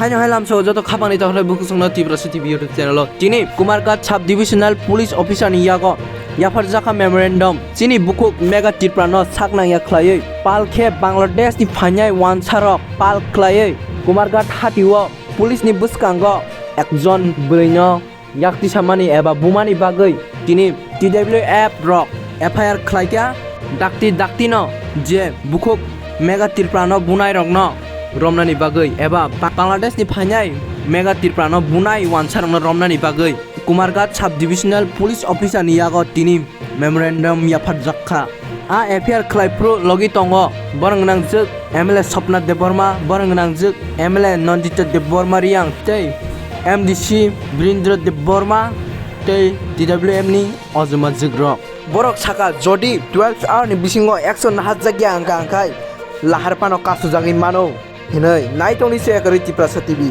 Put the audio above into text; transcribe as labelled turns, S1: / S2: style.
S1: হাইনো হাইলাম সহ যত খাবানি তাহলে বুকুসংনা তীব্রসা টিভি ইউটিউব চ্যানেল তিনি Kumarghat sub divisional police officer ইয়াগো याफार जाखा मेमोरेंडम चिनी बुकुक मेगा तिरप्रानो साकना याख्लायै पालखे बांग्लादेश नि फाइनाय वानसारक पाल ख्लायै कुमारघाट हातिओ पुलिस नि बुसकांगो एकजन बैनो याक्ति सामानि एबा बुमानि बागै तिनि TWF रक एफआईआर ख्लायगा दाक्ति न जे बुकुक मेगा तिरप्रानो बुनाय रकनो रमनानि बागै एबा बांग्लादेश नि फाइनाय मेगा तिरप्रानो बुनाय वानसारनो रमनानि बागै Kumarghat sub divisional police officer नियागो तिनी मेमोरेंडम याफार जखा आ एफआईआर खलाइफ्रु लगी तंगो बरंगनांजक एमएलए सपना देबवर्मा बरंगनांजक एमएलए नंदिता देबवर्मा रियां तै एमडीसी ब्रिंद्र देबवर्मा तै DWM नि अजमा जग्र बरक साका जदि 12 आवर नि बिसिंगो 100 नाहाजागिया अंका अंखाय लाहारपानो कासुजांगि मानो हिनै नाइटोंनि से एकरि टिप्रासा टीवी